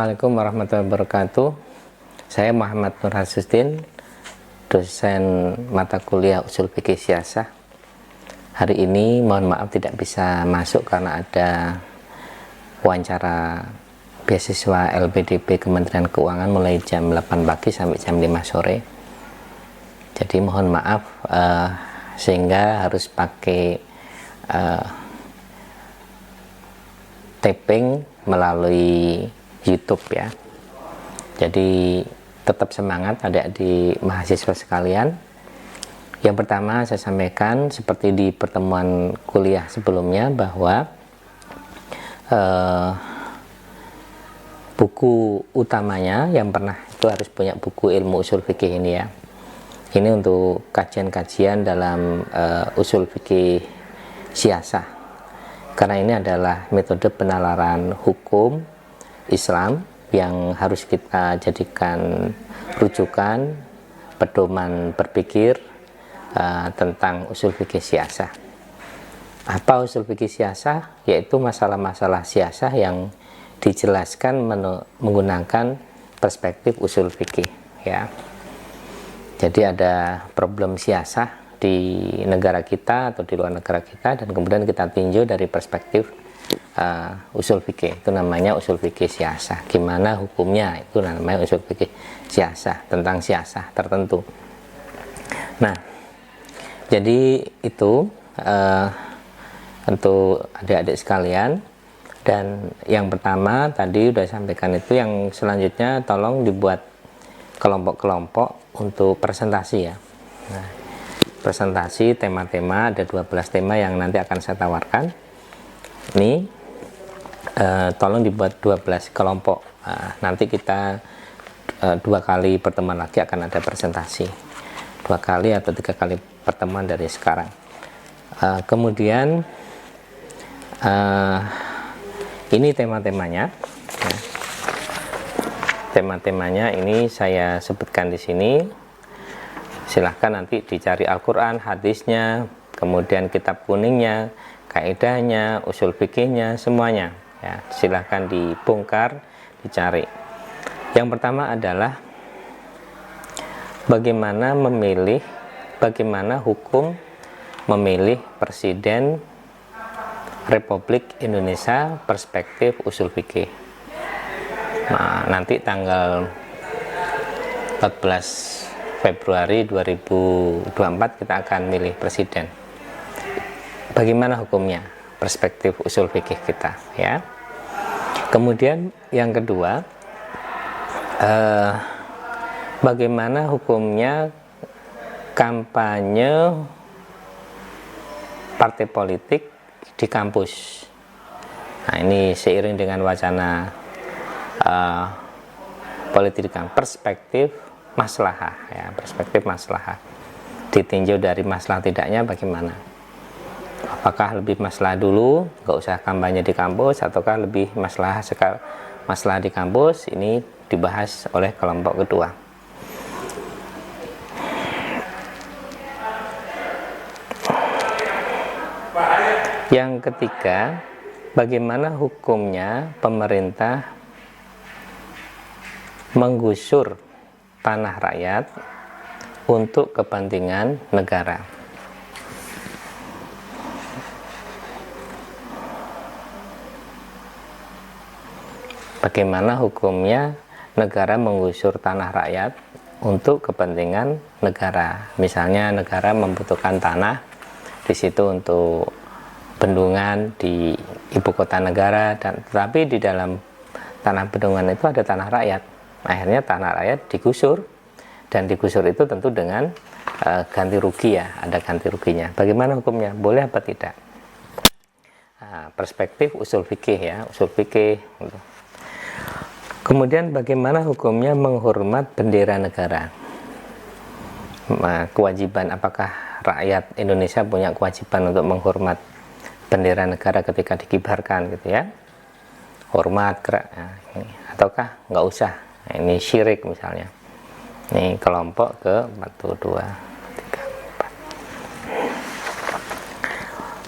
Assalamualaikum warahmatullahi wabarakatuh. Saya Muhammad Nur Hasudin, dosen mata kuliah Ushul Fiqih Siyasah. Hari ini mohon maaf tidak bisa masuk karena ada wawancara beasiswa LPDP Kementerian Keuangan mulai jam 8 pagi sampai jam 5 sore. Jadi mohon maaf sehingga harus pakai taping melalui YouTube ya. Jadi tetap semangat adik-adik mahasiswa sekalian. Yang pertama saya sampaikan seperti di pertemuan kuliah sebelumnya bahwa buku utamanya yang pernah itu harus punya buku ilmu usul fikih ini ya. Ini untuk kajian-kajian dalam usul fikih siyasah. Karena ini adalah metode penalaran hukum Islam yang harus kita jadikan rujukan, pedoman berpikir tentang usul fikih siyasah. Apa usul fikih siyasah? Yaitu masalah-masalah siyasah yang dijelaskan menggunakan perspektif usul fikih ya. Jadi ada problem siyasah di negara kita atau di luar negara kita, dan kemudian kita tinjau dari perspektif usul fikih, itu namanya usul fikih siyasah. Gimana hukumnya, itu namanya usul fikih siyasah, tentang siyasah tertentu. Nah, jadi itu untuk adik-adik sekalian. Dan yang pertama tadi udah sampaikan itu, yang selanjutnya tolong dibuat kelompok-kelompok untuk presentasi ya. Nah, presentasi tema-tema, ada 12 tema yang nanti akan saya tawarkan. Ini tolong dibuat 12 kelompok. Nanti kita 2 kali pertemuan lagi akan ada presentasi, 2 kali atau 3 kali pertemuan dari sekarang. Kemudian ini tema-temanya. Tema-temanya ini saya sebutkan di sini. Silahkan nanti dicari Al-Quran, hadisnya, kemudian kitab kuningnya, kaidahnya, usul fikihnya, semuanya ya, silahkan dibongkar, dicari. Yang pertama adalah bagaimana hukum memilih Presiden Republik Indonesia perspektif usul fikih. Nah, nanti tanggal 14 Februari 2024 kita akan milih presiden. Bagaimana hukumnya perspektif usul fikih kita ya. Kemudian yang kedua, bagaimana hukumnya kampanye partai politik di kampus. Nah, ini seiring dengan wacana politik di kampus, perspektif maslahah ya, perspektif maslahah. Ditinjau dari masalah tidaknya bagaimana. Apakah lebih masalah dulu, nggak usah kampanye di kampus, ataukah lebih masalah di kampus? Ini dibahas oleh kelompok kedua. Yang ketiga, bagaimana hukumnya pemerintah menggusur tanah rakyat untuk kepentingan negara. Bagaimana hukumnya negara menggusur tanah rakyat untuk kepentingan negara. Misalnya negara membutuhkan tanah di situ untuk bendungan di ibu kota negara, dan tetapi di dalam tanah bendungan itu ada tanah rakyat. Akhirnya tanah rakyat digusur, dan digusur itu tentu dengan ganti rugi ya, ada ganti ruginya. Bagaimana hukumnya? Boleh apa tidak? Nah, perspektif usul fikih ya, usul fikih. Kemudian bagaimana hukumnya menghormat bendera negara? Nah, kewajiban, apakah rakyat Indonesia punya kewajiban untuk menghormat bendera negara ketika dikibarkan gitu ya? Hormat, ataukah nggak usah? Nah, ini syirik misalnya. Ini kelompok ke 1, 2, 3,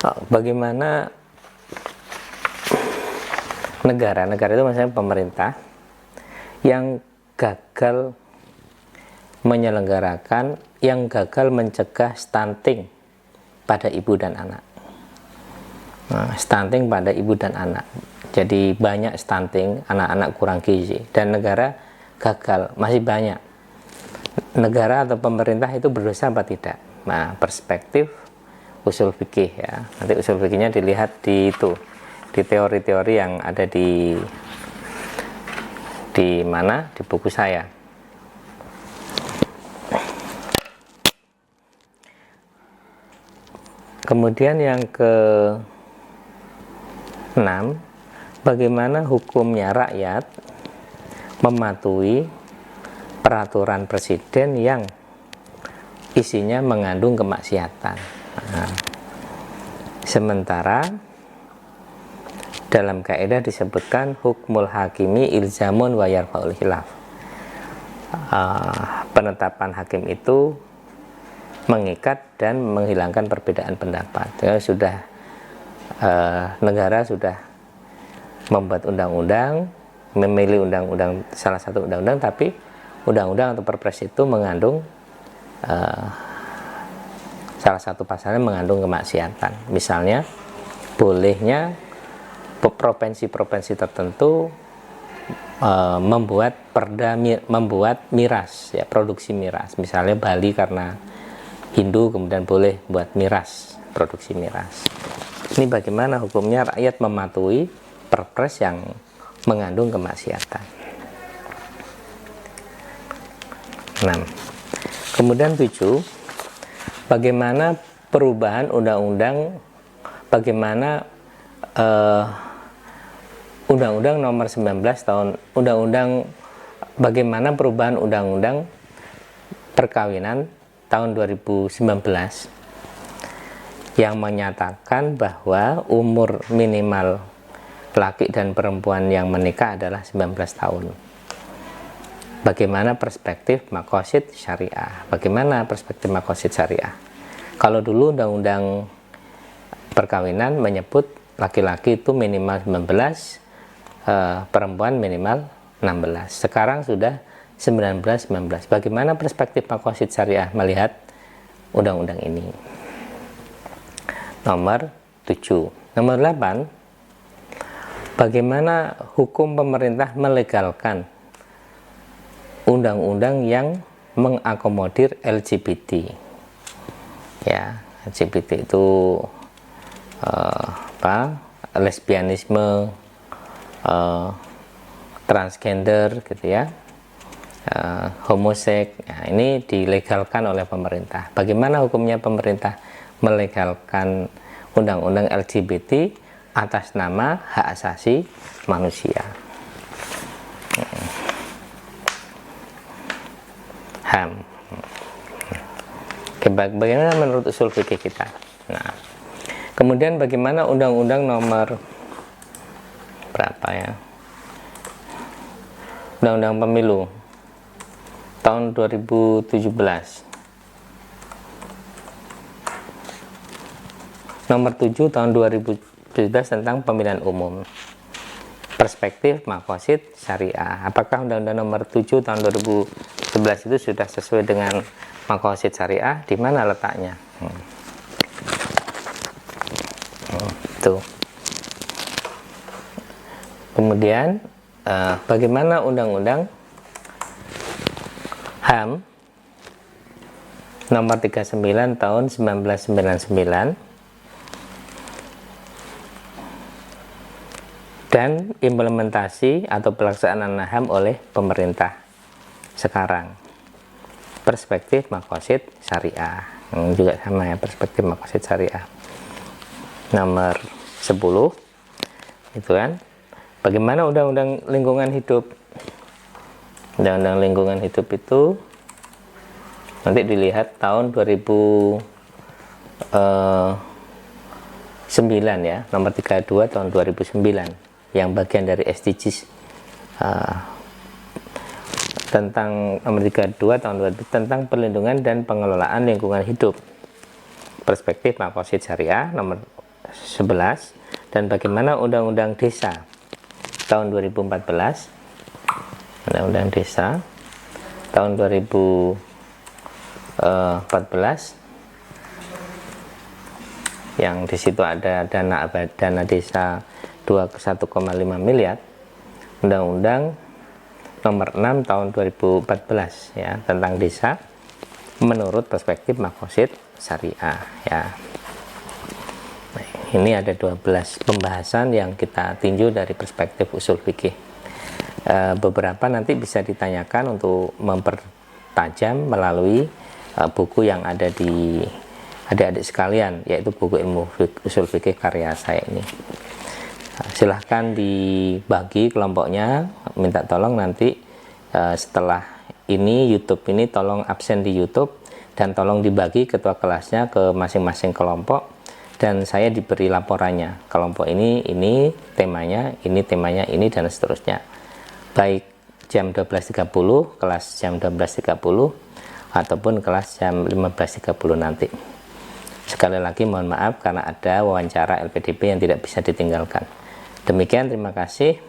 4. Bagaimana negara itu maksudnya pemerintah yang gagal menyelenggarakan, yang gagal mencegah stunting pada ibu dan anak. Nah, stunting pada ibu dan anak. Jadi banyak stunting, anak-anak kurang gizi, dan negara gagal, masih banyak. Negara atau pemerintah itu berdosa apa tidak? Nah, perspektif usul fikih ya. Nanti usul fikihnya dilihat di itu, di teori-teori yang ada di mana? Di buku saya. Kemudian yang ke-6, bagaimana hukumnya rakyat mematuhi peraturan presiden yang isinya mengandung kemaksiatan. Nah, sementara dalam kaidah disebutkan hukmul hakimi ilzamun wa yarfa'ul khilaf. Penetapan hakim itu mengikat dan menghilangkan perbedaan pendapat. Ya, sudah negara sudah membuat undang-undang, memilih undang-undang, salah satu undang-undang, tapi undang-undang atau perpres itu mengandung salah satu pasalnya mengandung kemaksiatan. Misalnya bolehnya provinsi-provinsi tertentu membuat miras, ya, produksi miras. Misalnya Bali karena Hindu kemudian boleh buat miras, produksi miras. Ini bagaimana hukumnya rakyat mematuhi perpres yang mengandung kemaksiatan. 6. Kemudian 7, bagaimana perubahan undang-undang, bagaimana Undang-Undang nomor 19 tahun bagaimana perubahan undang-undang perkawinan tahun 2019 yang menyatakan bahwa umur minimal laki dan perempuan yang menikah adalah 19 tahun. Bagaimana perspektif maqasid syariah? Bagaimana perspektif maqasid syariah? Kalau dulu undang-undang perkawinan menyebut laki-laki itu minimal 19, perempuan minimal 16. Sekarang sudah 19. Bagaimana perspektif maqasid syariah melihat undang-undang ini? Nomor 7. Nomor 8, bagaimana hukum pemerintah melegalkan undang-undang yang mengakomodir LGBT? Ya, LGBT itu lesbianisme, transgender gitu ya, homoseks. Nah, ini dilegalkan oleh pemerintah. Bagaimana hukumnya pemerintah melegalkan undang-undang LGBT atas nama hak asasi manusia? HAM. Bagaimana menurut usul fikih kita? Nah, kemudian bagaimana undang-undang nomor berapa ya? Undang-undang pemilu tahun 2017. Nomor 7 tahun 2017 tentang pemilihan umum. Perspektif maqasid syariah. Apakah undang-undang nomor 7 tahun 2011 itu sudah sesuai dengan maqasid syariah? Di mana letaknya? Tuh. Kemudian bagaimana undang-undang HAM nomor 39 tahun 1999 dan implementasi atau pelaksanaan HAM oleh pemerintah sekarang? Perspektif maqasid syariah. Juga sama ya, perspektif maqasid syariah. Nomor 10 itu kan, bagaimana undang-undang lingkungan hidup? Undang-undang lingkungan hidup itu nanti dilihat tahun 2009 ya, nomor 32 tahun 2009 yang bagian dari SDGs, tentang nomor 32 tahun 2000 tentang perlindungan dan pengelolaan lingkungan hidup. Perspektif maqasid syariah nomor 11, dan bagaimana undang-undang desa tahun 2014. Undang-Undang Desa tahun 2014 yang di situ ada dana desa 1,5 miliar. Undang-Undang nomor 6 tahun 2014 ya tentang desa menurut perspektif Makosid Syariah ya. Nah, ini ada 12 pembahasan yang kita tinjau dari perspektif usul fikih. Beberapa nanti bisa ditanyakan untuk mempertajam melalui buku yang ada di adik-adik sekalian, yaitu buku ilmu usul fikih karya saya ini. Silahkan dibagi kelompoknya, minta tolong nanti setelah ini YouTube ini tolong absen di YouTube dan tolong dibagi ketua kelasnya ke masing-masing kelompok dan saya diberi laporannya, kelompok ini temanya, ini dan seterusnya, baik jam 12.30 kelas jam 12.30 ataupun kelas jam 15.30 nanti. Sekali lagi mohon maaf karena ada wawancara LPDP yang tidak bisa ditinggalkan. Demikian, terima kasih.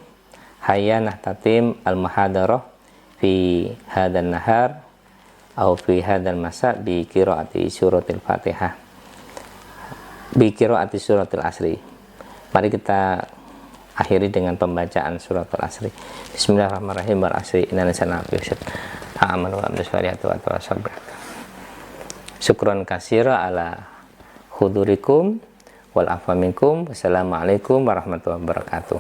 Hayya nahtatim al-muhadarah fi hadan nahar atau fi hadan masa bi qiraati suratil Fatihah. Bi qiraati suratil Asri. Mari kita akhiri dengan pembacaan suratul Asri. Bismillahirrahmanirrahim. Wal asri innal insana lafi khusr. Amanu wa amsaliyatu wa tawassabil. Syukran katsira ala hudurikum wal afwa minkum. Wassalamualaikum warahmatullahi wabarakatuh.